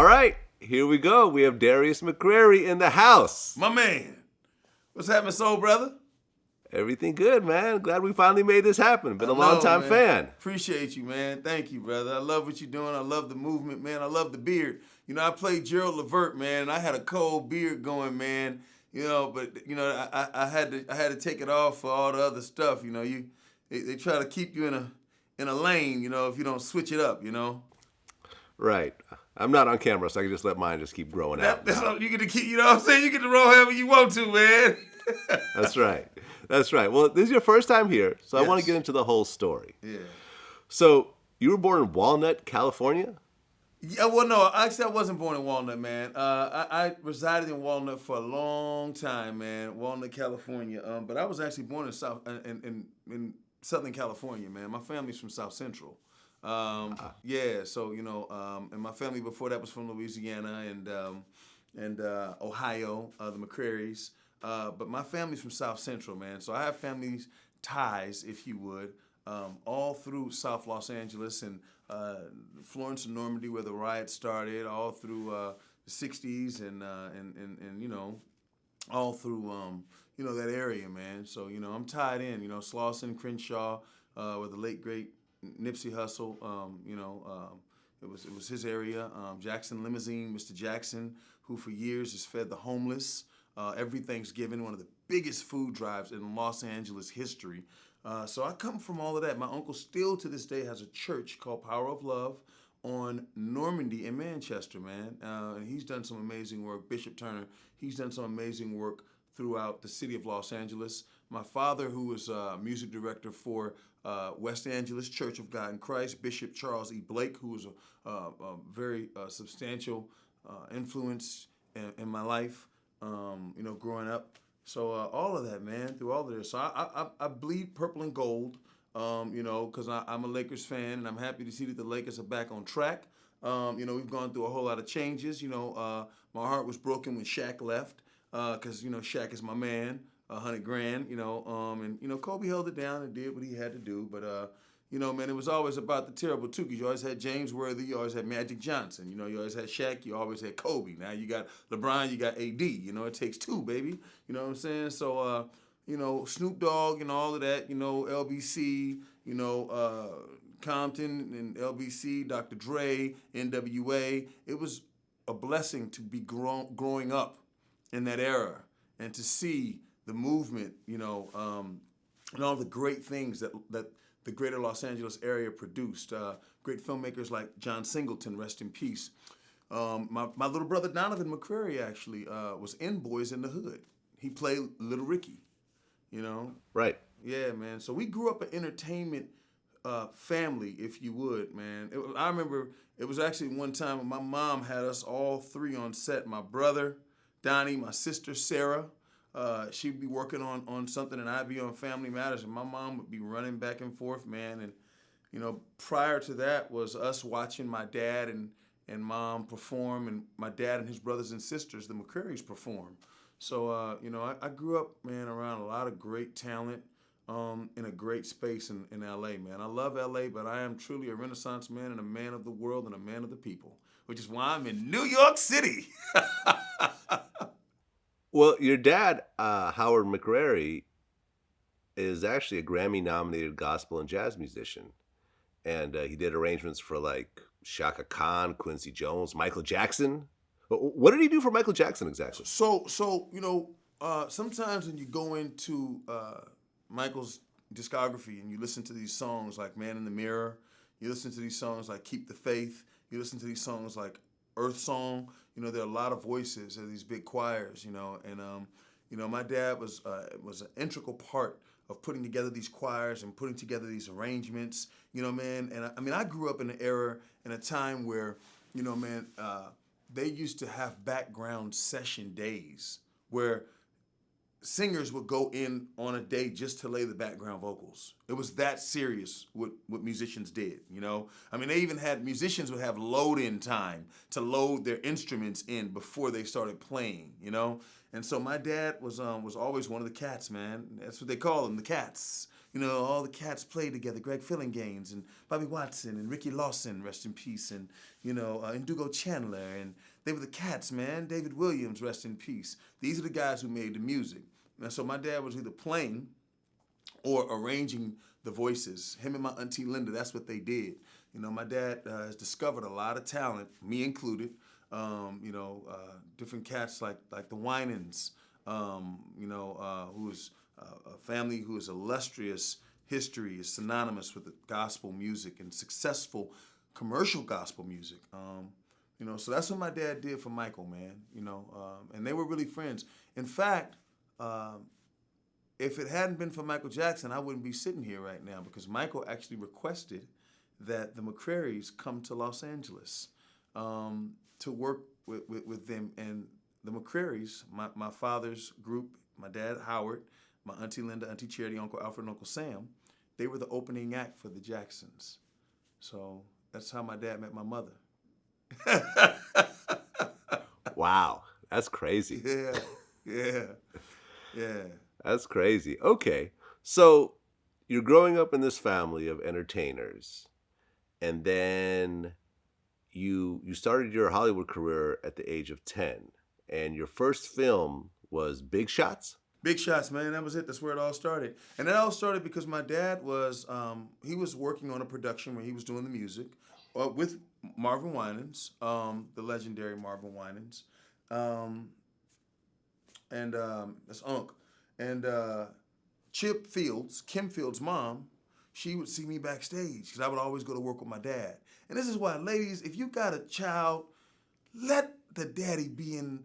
All right, here we go. We have Darius McCrary in the house. My man. What's happening, soul brother? Everything good, man. Glad we finally made this happen. Been a long-time fan. Appreciate you, man. Thank you, brother. I love what you're doing. I love the movement, man. I love the beard. You know, I played Gerald Levert, man, and I had a cold beard going, man. You know, but you know, I had to take it off for all the other stuff. You know, they try to keep you in a lane. You know, if you don't switch it up. You know. Right. I'm not on camera, so I can just let mine just keep growing out. That's all, you get to keep. You know what I'm saying? You get to roll however you want to, man. That's right. That's right. Well, this is your first time here, so Yes. I want to get into the whole story. Yeah. So, you were born in Walnut, California? Yeah, well, no, actually, I wasn't born in Walnut, man. I resided in Walnut for a long time, man. Walnut, California. But I was actually born in Southern California, man. My family's from South Central. Yeah, so you know, and my family before that was from Louisiana and Ohio, the McCrarys. But my family's from South Central, man. So I have family ties, if you would, all through South Los Angeles and Florence and Normandy, where the riots started, all through the '60s and you know, all through you know, that area, man. So you know, I'm tied in. You know, Slauson, Crenshaw, with the late great Nipsey Hussle. You know, it was his area. Jackson Limousine, Mr. Jackson, who for years has fed the homeless. Every Thanksgiving, one of the biggest food drives in Los Angeles history. So I come from all of that. My uncle still to this day has a church called Power of Love on Normandy in Manchester, man. And he's done some amazing work. Bishop Turner, he's done some amazing work throughout the city of Los Angeles. My father, who was music director for West Angeles Church of God in Christ, Bishop Charles E. Blake, who was a very substantial influence in my life. You know, growing up. So all of that, man, through all of this. So I bleed purple and gold, you know, because I'm a Lakers fan, and I'm happy to see that the Lakers are back on track. You know, we've gone through a whole lot of changes. You know, my heart was broken when Shaq left, because, you know, Shaq is my man, $100 grand, you know, and, you know, Kobe held it down and did what he had to do. But, you know, man, it was always about the terrible two, because you always had James Worthy, you always had Magic Johnson, you know, you always had Shaq, you always had Kobe. Now you got LeBron, you got AD, you know, it takes two, baby. You know what I'm saying? So, you know, Snoop Dogg and all of that, you know, LBC, you know, Compton and LBC, Dr. Dre, NWA. It was a blessing to be growing up in that era and to see the movement, you know, and all the great things that the greater Los Angeles area produced. Great filmmakers like John Singleton, rest in peace. My little brother Donovan McCrary actually was in Boys in the Hood. He played Little Ricky, you know? Right. Yeah, man. So we grew up an entertainment family, if you would, man. I remember it was actually one time when my mom had us all three on set. My brother, Donnie, my sister, Sarah. She'd be working on something and I'd be on Family Matters, and my mom would be running back and forth, man. And, you know, prior to that was us watching my dad and mom perform, and my dad and his brothers and sisters, the McCrarys, perform. So, you know, I grew up, man, around a lot of great talent in a great space in L.A., man. I love L.A., but I am truly a Renaissance man and a man of the world and a man of the people, which is why I'm in New York City. Well, your dad, Howard McCrary, is actually a Grammy-nominated gospel and jazz musician. And he did arrangements for, like, Shaka Khan, Quincy Jones, Michael Jackson. What did he do for Michael Jackson exactly? So you know, sometimes when you go into Michael's discography and you listen to these songs like Man in the Mirror, you listen to these songs like Keep the Faith, you listen to these songs like Earth Song, you know, there are a lot of voices of these big choirs, you know, and, you know, my dad was an integral part of putting together these choirs and putting together these arrangements, you know, man. And I mean, I grew up in an era, in a time where, you know, man, they used to have background session days where singers would go in on a day just to lay the background vocals. It was that serious what musicians did, you know? I mean, they even had, musicians would have load-in time to load their instruments in before they started playing, you know? And so my dad was always one of the cats, man. That's what they call them, the cats. all the cats played together. Greg Fillinganes and Bobby Watson and Ricky Lawson, rest in peace, and Indigo Chandler, and they were the cats, man. David Williams, rest in peace. These are the guys who made the music. And so my dad was either playing or arranging the voices. Him and my auntie Linda, that's what they did. My dad has discovered a lot of talent, me included. Different cats like the Winans, who is a family who is illustrious history, is synonymous with the gospel music and successful commercial gospel music. So that's what my dad did for Michael, man. And they were really friends. In fact, if it hadn't been for Michael Jackson, I wouldn't be sitting here right now, because Michael actually requested that the McCrarys come to Los Angeles to work with them. And the McCrarys, my father's group, my dad Howard, my auntie Linda, auntie Charity, Uncle Alfred, and Uncle Sam, they were the opening act for the Jacksons. So that's how my dad met my mother. Wow, that's crazy. Yeah. That's crazy. Okay, so you're growing up in this family of entertainers, and then you started your Hollywood career at the age of 10, and your first film was Big Shots? Big Shots, man. That was it. That's where it all started. And it all started because my dad was, he was working on a production where he was doing the music with Marvin Winans, the legendary Marvin Winans. That's Unc. And Chip Fields, Kim Fields' mom, she would see me backstage because I would always go to work with my dad. And this is why, ladies, if you got a child, let the daddy be in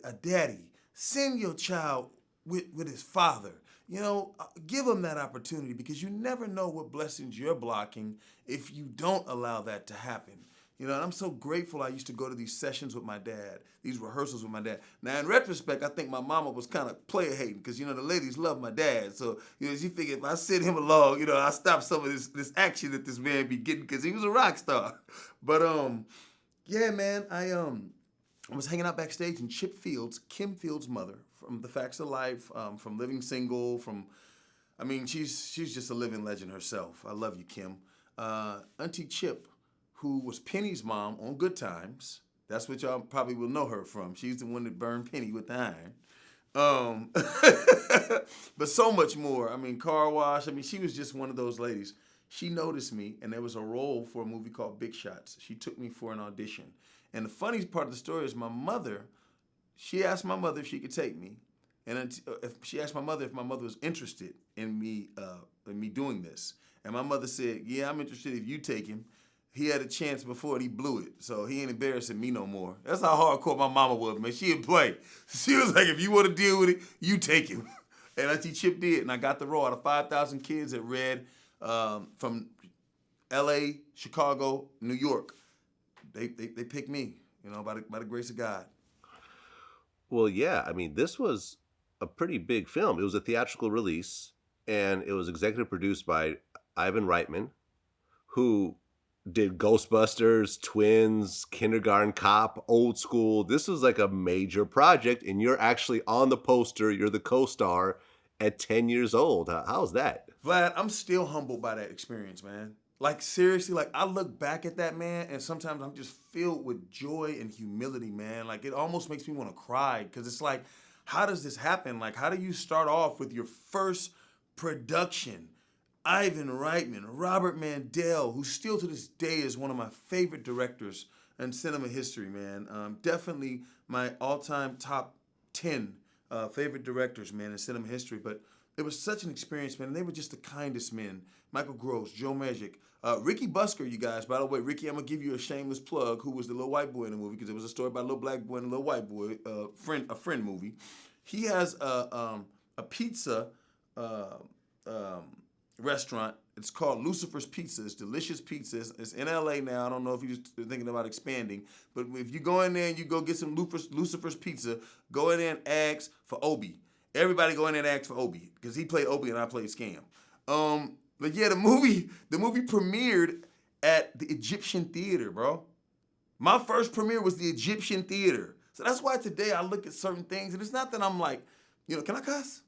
a daddy. Send your child with his father. Give him that opportunity, because you never know what blessings you're blocking if you don't allow that to happen. And I'm so grateful I used to go to these sessions with my dad, these rehearsals with my dad. Now, in retrospect, I think my mama was kind of player hating, because, the ladies love my dad. So, she figured if I send him along, I stop some of this action that this man be getting, because he was a rock star. But, yeah, man, I was hanging out backstage, and Chip Fields, Kim Fields' mother, from The Facts of Life, from Living Single, she's just a living legend herself. I love you, Kim. Auntie Chip, who was Penny's mom on Good Times. That's what y'all probably will know her from. She's the one that burned Penny with the iron. But so much more. Car Wash. She was just one of those ladies. She noticed me, and there was a role for a movie called Big Shots. She took me for an audition. And the funny part of the story is she asked my mother if she could take me. And she asked my mother if my mother was interested in me doing this. And my mother said, yeah, I'm interested if you take him. He had a chance before and he blew it, so he ain't embarrassing me no more. That's how hardcore my mama was, man. She didn't play. She was like, if you want to deal with it, you take him. And Auntie Chip did, and I got the role out of 5,000 kids that read from L.A., Chicago, New York. They picked me, by the grace of God. Well, yeah, this was a pretty big film. It was a theatrical release, and it was executive produced by Ivan Reitman, who did Ghostbusters, Twins, Kindergarten Cop, Old School. This was like a major project, and you're actually on the poster. You're the co-star at 10 years old. How's that? Vlad, I'm still humbled by that experience, man. Like, seriously, I look back at that, man, and sometimes I'm just filled with joy and humility, man. Like, it almost makes me want to cry, because it's like, how does this happen? Like, how do you start off with your first production? Ivan Reitman, Robert Mandel, who still to this day is one of my favorite directors in cinema history, man. Definitely my all-time top 10 favorite directors, man, in cinema history. But it was such an experience, man. And they were just the kindest men. Michael Gross, Joe Magic, Ricky Busker, you guys. By the way, Ricky, I'm going to give you a shameless plug, who was the little white boy in the movie, because it was a story about a little black boy and a little white boy, a friend movie. He has a pizza restaurant. It's called Lucifer's Pizza. It's delicious pizza. It's in LA now. I don't know if you're thinking about expanding, but if you go in there and you go get some Lucifer's Pizza, go in there and ask for Obi. Everybody go in there and ask for Obi, because he played Obi and I played Scam. But yeah, the movie premiered at the Egyptian Theater, bro. My first premiere was the Egyptian Theater. So that's why today I look at certain things, and it's not that I'm like, can I cuss?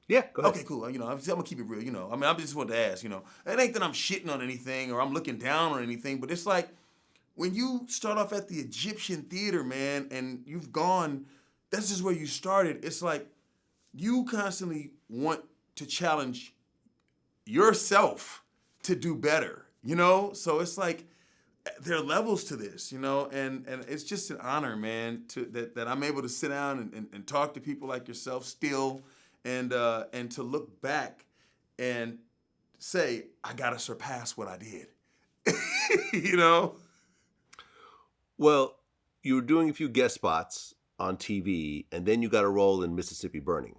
Yeah, go ahead. Okay, cool. I'm gonna keep it real. I mean, I just wanted to ask. It ain't that I'm shitting on anything or I'm looking down on anything, but it's like when you start off at the Egyptian theater, man, and you've gone, that's just where you started. It's like you constantly want to challenge yourself to do better. So it's like there are levels to this, and it's just an honor, man, that I'm able to sit down and talk to people like yourself still, and to look back and say I gotta surpass what I did. you know. Well, you were doing a few guest spots on TV, and then you got a role in Mississippi Burning,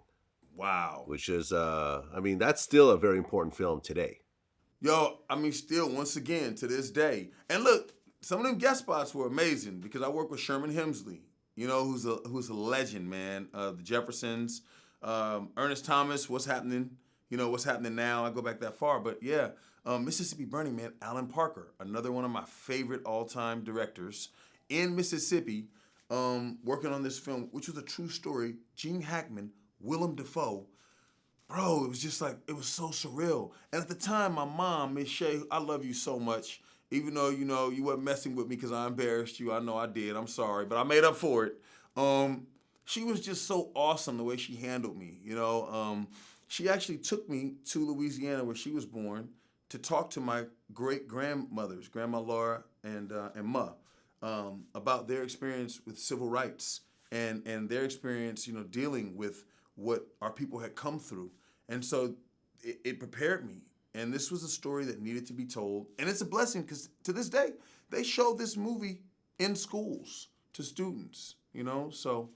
Wow. which is, I mean, that's still a very important film today. Yo, I mean, still, once again, to this day. And look, some of them guest spots were amazing because I work with Sherman Hemsley, who's a legend, man. The Jeffersons, Ernest Thomas, what's happening? What's happening now? I go back that far. But yeah, Mississippi Burning, man, Alan Parker, another one of my favorite all-time directors in Mississippi, working on this film, which was a true story. Gene Hackman, Willem Dafoe. Bro, it was just like, it was so surreal. And at the time, my mom, Miss Shay, I love you so much. Even though, you weren't messing with me because I embarrassed you. I know I did. I'm sorry. But I made up for it. She was just so awesome the way she handled me. She actually took me to Louisiana where she was born to talk to my great-grandmothers, Grandma Laura and Ma, about their experience with civil rights and their experience, dealing with what our people had come through. And so it prepared me. And this was a story that needed to be told. And it's a blessing because to this day, they show this movie in schools to students, So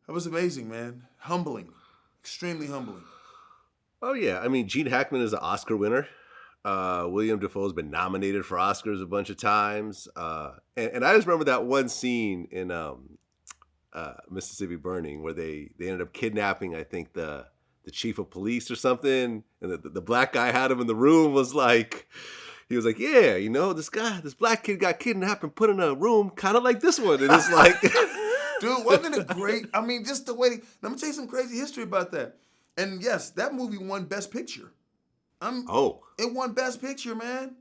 that was amazing, man. Humbling. Extremely humbling. Oh, yeah. I mean, Gene Hackman is an Oscar winner. William Dafoe's been nominated for Oscars a bunch of times. And I just remember that one scene in Mississippi Burning where they ended up kidnapping, I think, the chief of police or something, and the black guy had him in the room. He was like, yeah, this black kid got kidnapped and put in a room kind of like this one, and it's like, dude, wasn't it great? I mean, just the way. Let me tell you some crazy history about that. And yes, that movie won Best Picture. It won Best Picture, man.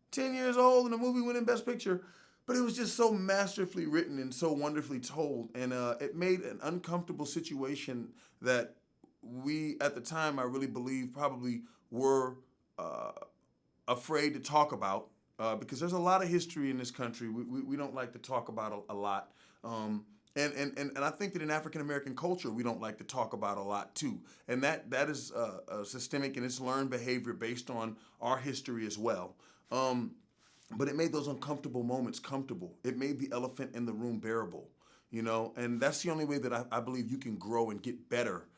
10 years old and the movie went in Best Picture. But it was just so masterfully written and so wonderfully told. And it made an uncomfortable situation that we, at the time, I really believe probably were afraid to talk about because there's a lot of history in this country we don't like to talk about a lot. And I think that in African-American culture, we don't like to talk about a lot, too. And that is systemic and it's learned behavior based on our history as well. But it made those uncomfortable moments comfortable. It made the elephant in the room bearable, and that's the only way that I believe you can grow and get better,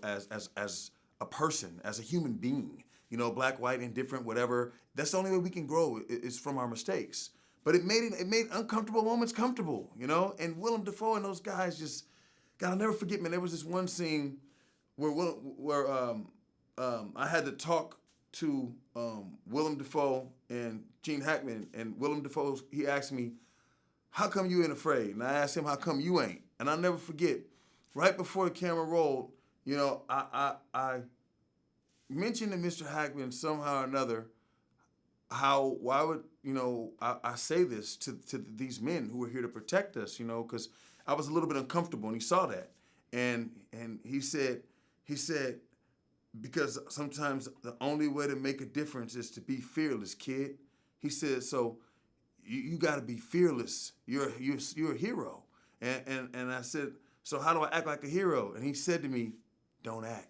as a person, as a human being, black, white, indifferent, whatever. That's the only way we can grow is from our mistakes. But it made uncomfortable moments comfortable, and Willem Dafoe and those guys just, God, I'll never forget, man, there was this one scene where I had to talk to Willem Dafoe and Gene Hackman, and Willem Dafoe, he asked me, how come you ain't afraid? And I asked him, how come you ain't? And I'll never forget, right before the camera rolled, I mentioned to Mr. Hackman somehow or another why would, I say this to these men who are here to protect us, because I was a little bit uncomfortable, and he saw that. And he said, because sometimes the only way to make a difference is to be fearless, kid. He said, so you got to be fearless. You're a hero. And I said, so how do I act like a hero? And he said to me, don't act,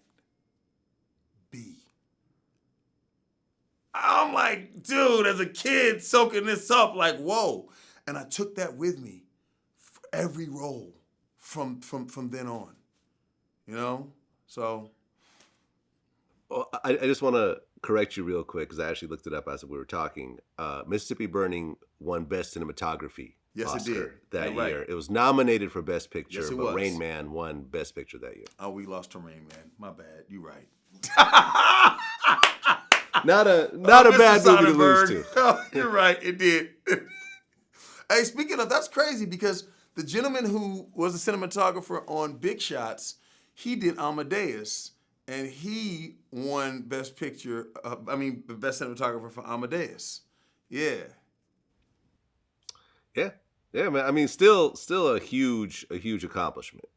be. I'm like, dude, as a kid soaking this up, like, whoa. And I took that with me for every role from then on, So. Well, I just want to correct you real quick because I actually looked it up as we were talking. Mississippi Burning won Best Cinematography Oscar that year. Right. It was nominated for Best Picture, yes, but Rain Man won Best Picture that year. Oh, we lost to Rain Man. My bad. You right. Not a bad movie to lose to. Oh, you're right. It did. Hey, speaking of, that's crazy because the gentleman who was a cinematographer on Big Shots, he did Amadeus. and he won Best Picture. The Best Cinematographer for Amadeus. Yeah. Yeah, yeah, man. I mean, still a huge accomplishment.